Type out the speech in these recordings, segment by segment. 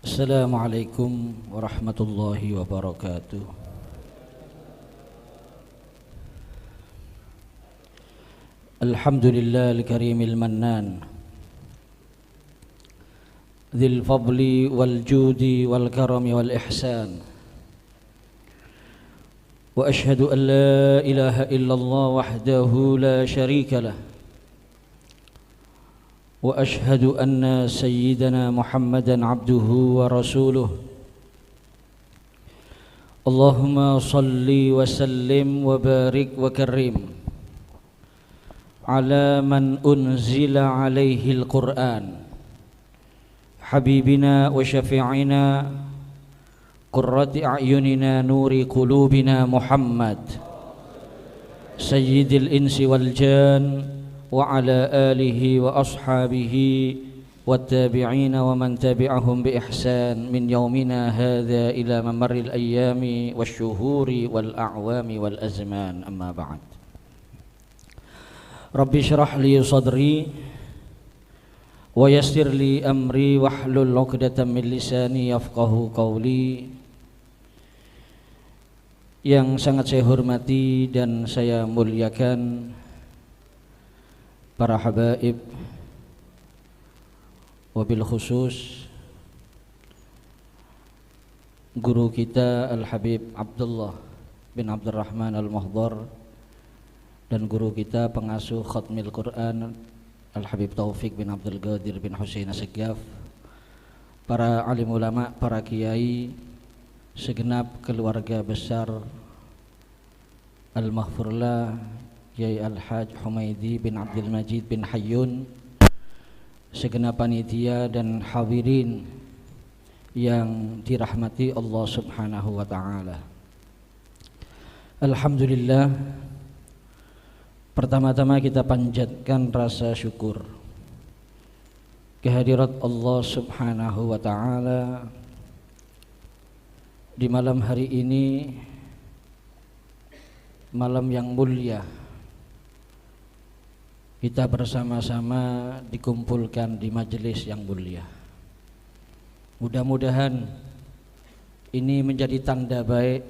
Assalamualaikum warahmatullahi wabarakatuh. Alhamdulillahil karimil mannan, dzil fadli wal judi wal karami wal ihsan. Wa ashhadu an la ilaha illallah wahdahu la syarika lah. وأشهد أن سيدنا محمدًا عبده ورسوله اللهم صل وسلم وبارك وكرم على من أنزل عليه القرآن حبيبنا وشفيعنا قرة أعيننا نور قلوبنا محمد سيد الإنس والجان وعلى آله وأصحابه والتابعين ومن تبعهم بإحسان من يومنا هذا إلى ممر الأيام والشهور والأعوام والأزمان أما بعد رب اشرح لي صدري ويسر لي أمري واحلل عقدة من لساني يفقه قولي. Yang sangat saya hormati dan saya muliakan para habaib, wabil khusus guru kita Al-Habib Abdullah bin Abdurrahman Al-Muhdar dan guru kita pengasuh Khatmil Quran Al-Habib Taufik bin Abdul Qadir bin Husain As-Saggaf, para alim ulama, para kiai, segenap keluarga besar Al-Maghfurlah Kiai Al-Haj Humaidi bin Abdul Majid bin Hayyun, segenap panitia dan hadirin yang dirahmati Allah Subhanahu wa taala. Alhamdulillah, pertama-tama kita panjatkan rasa syukur kehadirat Allah Subhanahu wa taala di malam hari ini, malam yang mulia. Kita bersama-sama dikumpulkan di majelis yang mulia. Mudah-mudahan ini menjadi tanda baik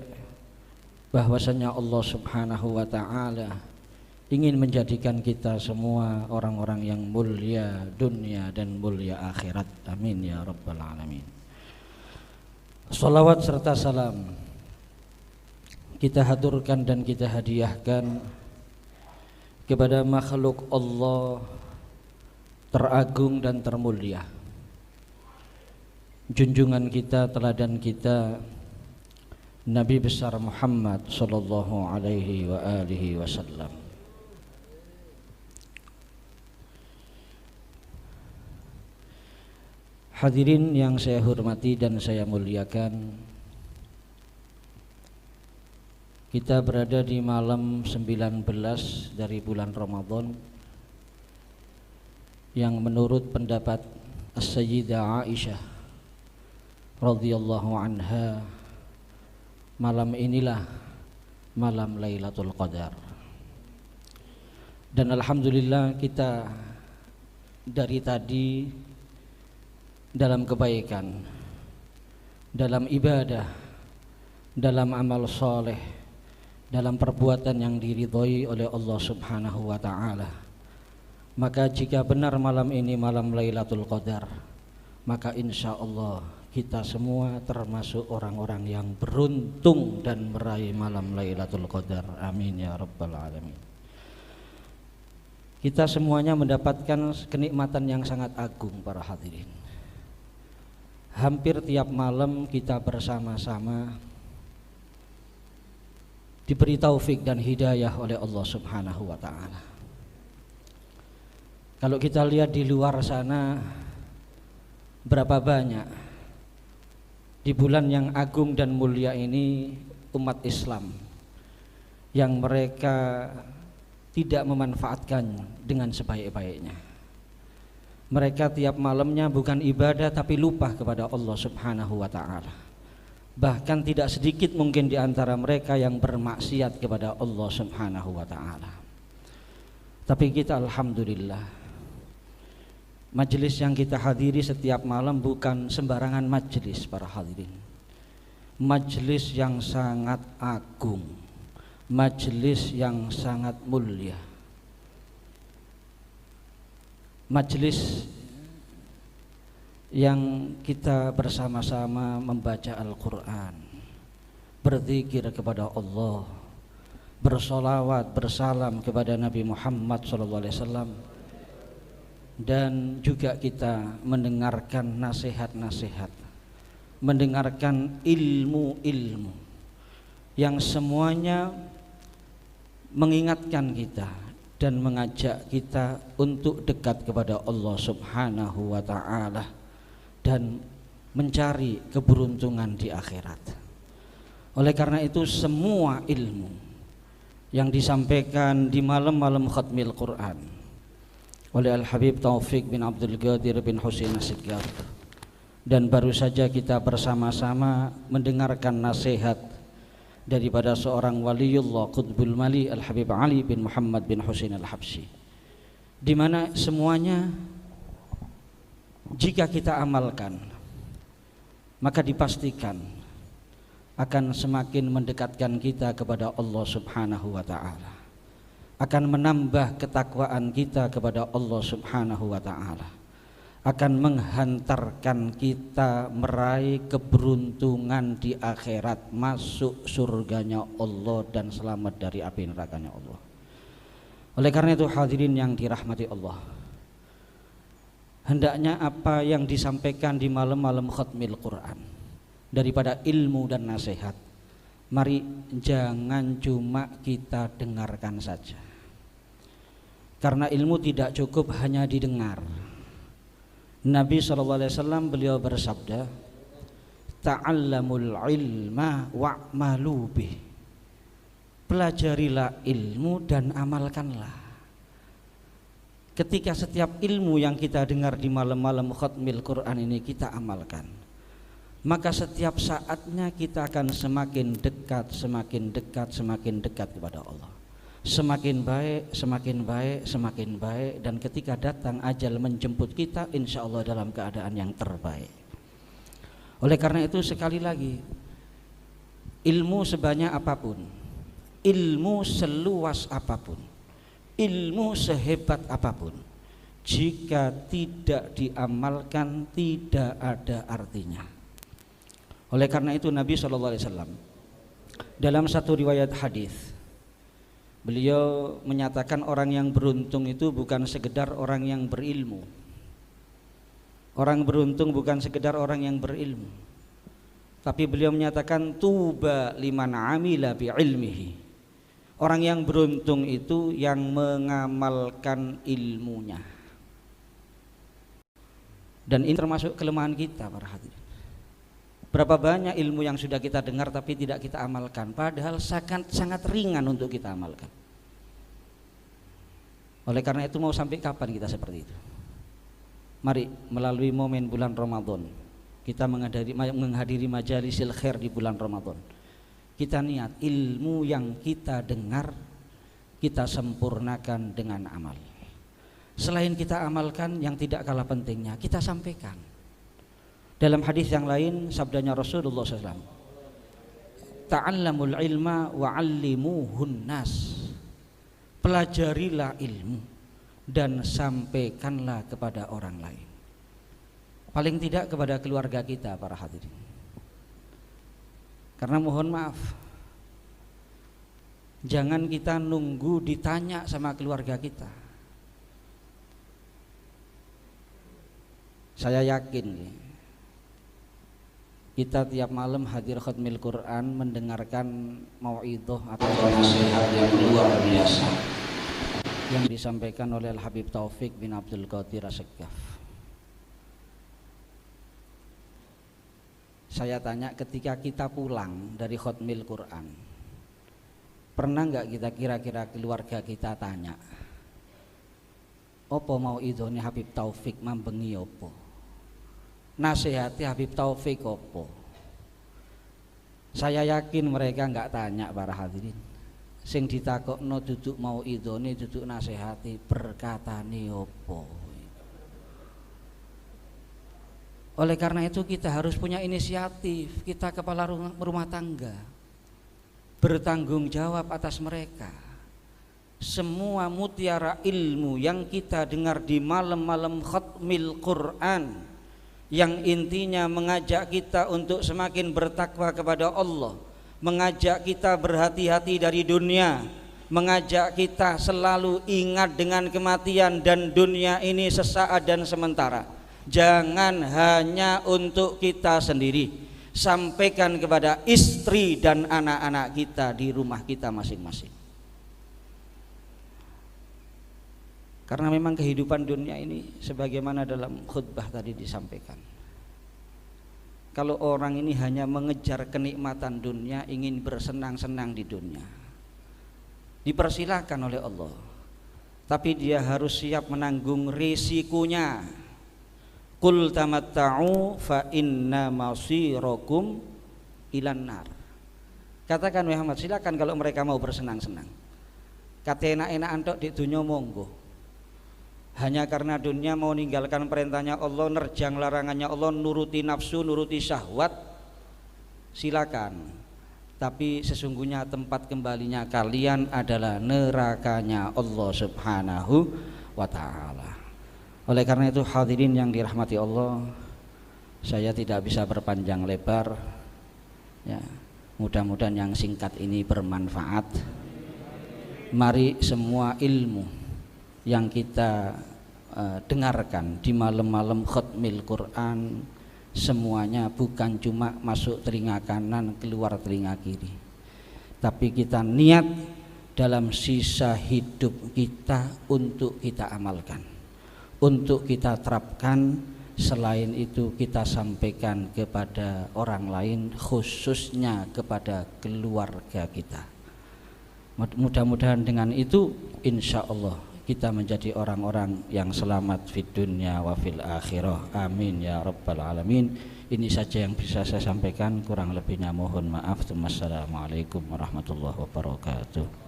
bahwasanya Allah Subhanahu wa taala ingin menjadikan kita semua orang-orang yang mulia dunia dan mulia akhirat. Amin ya rabbal alamin. Salawat serta salam kita haturkan dan kita hadiahkan kepada makhluk Allah teragung dan termulia, junjungan kita, teladan kita, Nabi besar Muhammad sallallahu alaihi wa alihi wasallam. Hadirin yang saya hormati dan saya muliakan, kita berada di malam 19 dari bulan Ramadan yang menurut pendapat As-Sayyidah Aisyah radhiyallahu anha, malam inilah malam Lailatul Qadar. Dan alhamdulillah kita dari tadi dalam kebaikan, dalam ibadah, dalam amal soleh, dalam perbuatan yang diridhoi oleh Allah Subhanahu wa taala. Maka jika benar malam ini malam Lailatul Qadar, maka insya Allah kita semua termasuk orang-orang yang beruntung dan meraih malam Lailatul Qadar. Amin ya rabbal alamin. Kita semuanya mendapatkan kenikmatan yang sangat agung para hadirin. Hampir tiap malam kita bersama-sama diberi taufik dan hidayah oleh Allah Subhanahu wa taala. Kalau kita lihat di luar sana, berapa banyak di bulan yang agung dan mulia ini umat Islam yang mereka tidak memanfaatkan dengan sebaik-baiknya. Mereka tiap malamnya bukan ibadah tapi lupa kepada Allah Subhanahu wa taala. Bahkan tidak sedikit mungkin di antara mereka yang bermaksiat kepada Allah Subhanahu wa taala. Tapi kita alhamdulillah Majelis yang kita hadiri setiap malam bukan sembarangan majelis para hadirin. Majelis yang sangat agung, majelis yang sangat mulia, majelis yang kita bersama-sama membaca Al-Quran, berzikir kepada Allah, bersolawat, bersalam kepada Nabi Muhammad SAW, dan juga kita mendengarkan nasihat-nasihat, mendengarkan ilmu-ilmu yang semuanya mengingatkan kita dan mengajak kita untuk dekat kepada Allah Subhanahu wa ta'ala dan mencari keberuntungan di akhirat. Oleh karena itu semua ilmu yang disampaikan di malam-malam khatmil Quran oleh Al-Habib Taufik bin Abdul Qadir bin Husain As-Sigaf, dan baru saja kita bersama-sama mendengarkan nasihat daripada seorang waliullah Qutbul Mali Al-Habib Ali bin Muhammad bin Husain Al-Habsyi, di mana semuanya jika kita amalkan maka dipastikan akan semakin mendekatkan kita kepada Allah Subhanahu wa ta'ala, akan menambah ketakwaan kita kepada Allah Subhanahu wa ta'ala, akan menghantarkan kita meraih keberuntungan di akhirat, masuk surganya Allah dan selamat dari api nerakanya Allah. Oleh karena itu hadirin yang dirahmati Allah, hendaknya apa yang disampaikan di malam-malam khatmil Quran daripada ilmu dan nasihat, mari jangan cuma kita dengarkan saja, karena ilmu tidak cukup hanya didengar. Nabi SAW beliau bersabda, ta'allamul ilma wa'malu bih, pelajarilah ilmu dan amalkanlah. Ketika setiap ilmu yang kita dengar di malam-malam khatmil Quran ini kita amalkan, maka setiap saatnya kita akan semakin dekat, semakin dekat, semakin dekat kepada Allah. Semakin baik, semakin baik, semakin baik, dan ketika datang ajal menjemput kita, insya Allah dalam keadaan yang terbaik. Oleh karena itu sekali lagi, ilmu sebanyak apapun, ilmu seluas apapun, ilmu sehebat apapun, jika tidak diamalkan tidak ada artinya. Oleh karena itu Nabi SAW dalam satu riwayat hadis beliau menyatakan orang yang beruntung itu bukan sekedar orang yang berilmu. Orang beruntung bukan sekedar orang yang berilmu, tapi beliau menyatakan tuba liman amila bi ilmihi. Orang yang beruntung itu yang mengamalkan ilmunya. Dan ini termasuk kelemahan kita para hadirin. Berapa banyak ilmu yang sudah kita dengar tapi tidak kita amalkan, padahal sangat ringan untuk kita amalkan. Oleh karena itu mau sampai kapan kita seperti itu? Mari melalui momen bulan Ramadan kita menghadiri majalisil khair di bulan Ramadan, kita niat ilmu yang kita dengar kita sempurnakan dengan amal. Selain kita amalkan, yang tidak kalah pentingnya kita sampaikan. Dalam hadis yang lain sabdanya Rasulullah SAW, ta'allamul ilma wa'allimuhun nas, pelajarilah ilmu dan sampaikanlah kepada orang lain. Paling tidak kepada keluarga kita para hadirin. Karena mohon maaf, jangan kita nunggu ditanya sama keluarga kita. Saya yakin kita tiap malam hadir khatmil Quran mendengarkan mau'idhah atau nasihat yang luar biasa yang disampaikan oleh Al-Habib Taufik bin Abdul Qadir As-Sigaf. Saya tanya, ketika kita pulang dari khatmil Quran, pernah nggak kita kira-kira keluarga kita tanya, opo mau'idhahnya Habib Taufik mambengi opo? Nasihati Habib Taufik opo? Saya yakin mereka enggak tanya para hadirin. Sing ditakokno duduk mau idone, duduk nasihati, berkatane opo. Oleh karena itu kita harus punya inisiatif, kita kepala rumah tangga, bertanggung jawab atas mereka. Semua mutiara ilmu yang kita dengar di malam-malam khatmil Quran, yang intinya mengajak kita untuk semakin bertakwa kepada Allah, mengajak kita berhati-hati dari dunia, mengajak kita selalu ingat dengan kematian dan dunia ini sesaat dan sementara. Jangan hanya untuk kita sendiri, sampaikan kepada istri dan anak-anak kita di rumah kita masing-masing. Karena memang kehidupan dunia ini sebagaimana dalam khutbah tadi disampaikan, kalau orang ini hanya mengejar kenikmatan dunia, ingin bersenang-senang di dunia, dipersilahkan oleh Allah, tapi dia harus siap menanggung risikonya. Qul tamatta'u fa inna masirakum ilan nar. Katakan Muhammad, silakan kalau mereka mau bersenang-senang. Kata enak-enakan tok di dunia monggo. Hanya karena dunia mau ninggalkan perintahnya Allah, nerjang larangannya Allah, nuruti nafsu, nuruti syahwat, silakan. Tapi sesungguhnya tempat kembalinya kalian adalah nerakanya Allah Subhanahu wa ta'ala. Oleh karena itu hadirin yang dirahmati Allah, saya tidak bisa berpanjang lebar ya, mudah-mudahan yang singkat ini bermanfaat. Mari semua ilmu yang kita dengarkan di malam-malam khatmil Quran, semuanya bukan cuma masuk telinga kanan keluar telinga kiri, tapi kita niat dalam sisa hidup kita untuk kita amalkan, untuk kita terapkan. Selain itu kita sampaikan kepada orang lain, khususnya kepada keluarga kita. Mudah-mudahan dengan itu insya Allah kita menjadi orang-orang yang selamat fid dunya wa fil akhirah. Amin ya rabbal alamin. Ini saja yang bisa saya sampaikan, kurang lebihnya mohon maaf. Wassalamualaikum warahmatullahi wabarakatuh.